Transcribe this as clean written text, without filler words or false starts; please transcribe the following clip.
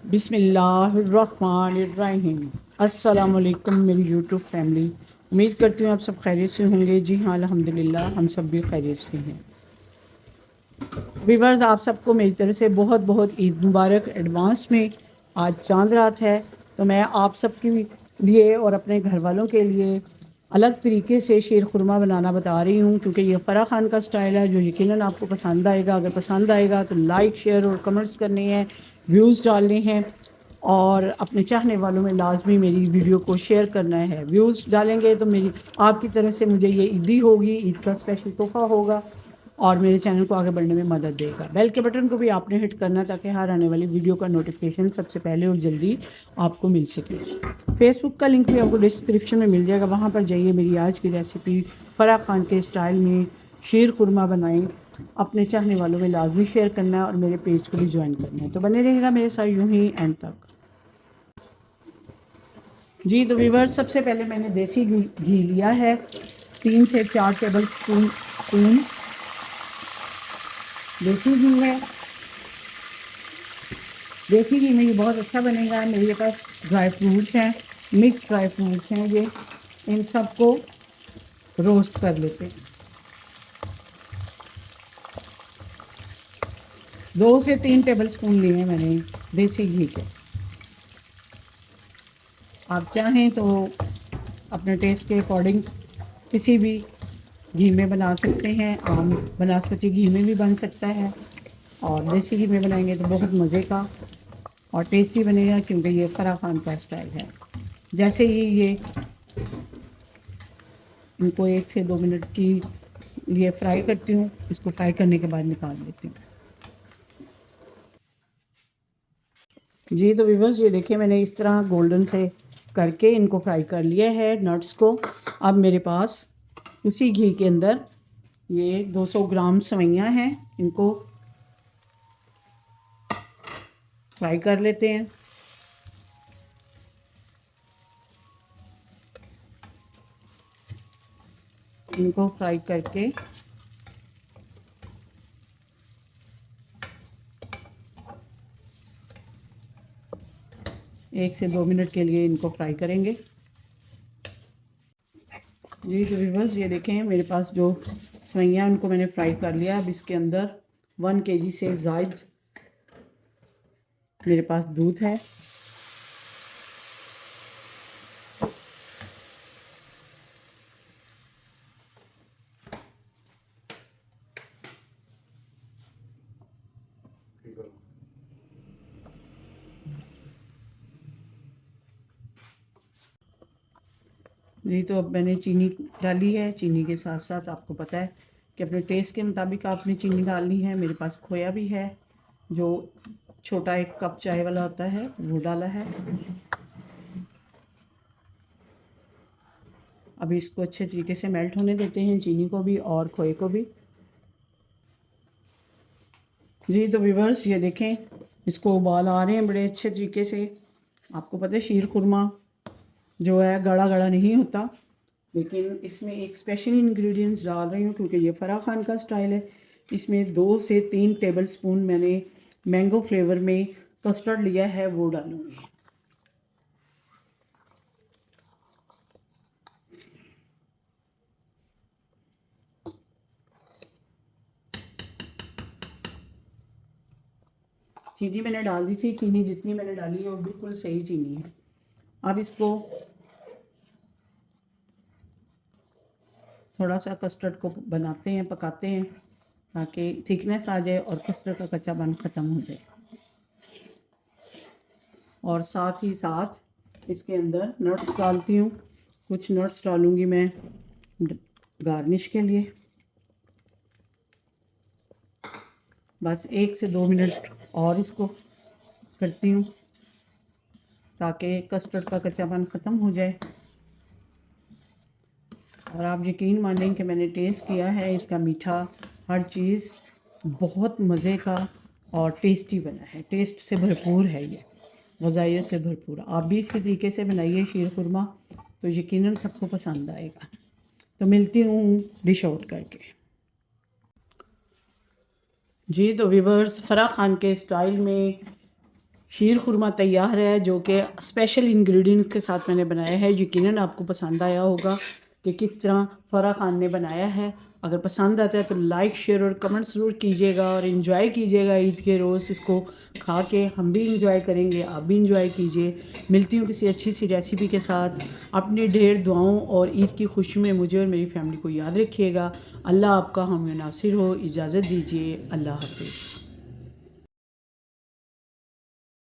बिस्मिल्लाहिर्रहमानिर्रहीम। अस्सलाम वालेकुम मेरी यूट्यूब फैमिली। उम्मीद करती हूँ आप सब खैरियत से होंगे। जी हाँ, अल्हम्दुलिल्लाह हम सब भी खैरियत से हैं। वीवर्स, आप सबको मेरी तरफ से बहुत बहुत ईद मुबारक एडवांस में। आज चांद रात है, तो मैं आप सबके लिए और अपने घर वालों के लिए अलग तरीके से शीर खुरमा बनाना बता रही हूँ, क्योंकि ये फ़राह खान का स्टाइल है जो यकीनन आपको पसंद आएगा। अगर पसंद आएगा तो लाइक शेयर और कमेंट्स करने हैं, व्यूज़ डालने हैं, और अपने चाहने वालों में लाजमी मेरी वीडियो को शेयर करना है। व्यूज़ डालेंगे तो मेरी आपकी तरफ से मुझे ये ईदी होगी, ईद का स्पेशल तोहफ़ा होगा और मेरे चैनल को आगे बढ़ने में मदद देगा। बेल के बटन को भी आपने हिट करना, ताकि हर आने वाली वीडियो का नोटिफिकेशन सबसे पहले और जल्दी आपको मिल सके। फेसबुक का लिंक भी आपको डिस्क्रिप्शन में मिल जाएगा, वहाँ पर जाइए। मेरी आज की रेसिपी फ़राह खान के स्टाइल में शीर खुरमा बनाएं। अपने चाहने वालों में लाजमी शेयर करना है और मेरे पेज को भी ज्वाइन करना है। तो बने रहेगा मेरे साथ यूं ही एंड तक। जी तो व्यूअर्स, सबसे पहले मैंने देसी घी लिया है, 3 से 4 टेबल स्पून देसी घी है। देसी घी में ये बहुत अच्छा बनेगा। मेरे पास ड्राई फ्रूट्स हैं, मिक्स ड्राई फ्रूट्स हैं ये। इन सबको रोस्ट कर लेते हैं। 2 से 3 टेबल स्पून लिए हैं मैंने देसी घी के। आप चाहें तो अपने टेस्ट के अकॉर्डिंग किसी भी घी में बना सकते हैं। आम बनास्पति घी में भी बन सकता है, और देसी घी में बनाएंगे तो बहुत मज़े का और टेस्टी बनेगा, क्योंकि ये फ़राह खान का स्टाइल है। जैसे ही ये इनको 1 से 2 मिनट की लिए फ्राई करती हूँ, इसको फ्राई करने के बाद निकाल लेती हूँ। जी तो व्यूअर्स, ये देखिए मैंने इस तरह गोल्डन से करके इनको फ्राई कर लिया है नट्स को। अब मेरे पास उसी घी के अंदर ये 200 ग्राम सेवइयाँ हैं, इनको फ्राई कर लेते हैं। इनको फ्राई करके एक से 2 मिनट के लिए इनको फ्राई करेंगे। जी तो व्यूअर्स, ये देखें मेरे पास जो सेवइयाँ उनको मैंने फ्राई कर लिया। अब इसके अंदर 1 kg से ज़ायद मेरे पास दूध है। जी तो अब मैंने चीनी डाली है। चीनी के साथ साथ आपको पता है कि अपने टेस्ट के मुताबिक आपने चीनी डालनी है। मेरे पास खोया भी है, जो छोटा 1 कप चाय वाला होता है, वो डाला है। अभी इसको अच्छे तरीके से मेल्ट होने देते हैं, चीनी को भी और खोए को भी। जी तो व्यूअर्स, ये देखें इसको उबाल आ रहे हैं बड़े अच्छे तरीके से। आपको पता है शीर खुरमा जो है गड़ा गड़ा नहीं होता, लेकिन इसमें एक स्पेशल इंग्रेडिएंट्स डाल रही हूँ, क्योंकि ये फ़राह खान का स्टाइल है। इसमें 2 से 3 टेबल स्पून मैंने मैंगो फ्लेवर में कस्टर्ड लिया है, वो डालूँगी। चीनी मैंने डाल दी थी, चीनी जितनी मैंने डाली है वो बिल्कुल सही चीनी है। अब इसको थोड़ा सा कस्टर्ड को बनाते हैं, पकाते हैं, ताकि थिकनेस आ जाए और कस्टर्ड का कच्चापन ख़त्म हो जाए। और साथ ही साथ इसके अंदर नट्स डालती हूँ। कुछ नट्स डालूँगी मैं गार्निश के लिए। बस 1 से 2 मिनट और इसको करती हूँ, ताकि कस्टर्ड का कच्चापन ख़त्म हो जाए। और आप यकीन मानें कि मैंने टेस्ट किया है, इसका मीठा हर चीज़ बहुत मज़े का और टेस्टी बना है। टेस्ट से भरपूर है ये, ग़ज़ाइयत से भरपूर। आप भी इसी तरीके से बनाइए शीर खुरमा, तो यकीनन सबको पसंद आएगा। तो मिलती हूँ डिश आउट करके। जी तो व्यूअर्स, फ़राह खान के स्टाइल में शीर खुरमा तैयार है, जो कि स्पेशल इंग्रेडिएंट्स के साथ मैंने बनाया है। यकीनन आपको पसंद आया होगा कि किस तरह फ़रा खान ने बनाया है। अगर पसंद आता है तो लाइक, शेयर और कमेंट ज़रूर कीजिएगा और इन्जॉय कीजिएगा ईद के रोज़ इसको खा के। हम भी इंजॉय करेंगे, आप भी इंजॉय कीजिए। मिलती हूँ किसी अच्छी सी रेसिपी के साथ। अपनी ढेर दुआओं और ईद की खुशी में मुझे और मेरी फैमिली को याद रखिएगा। अल्लाह आपका हामी नासिर हो। इजाज़त दीजिए। अल्लाह हाफ़िज़।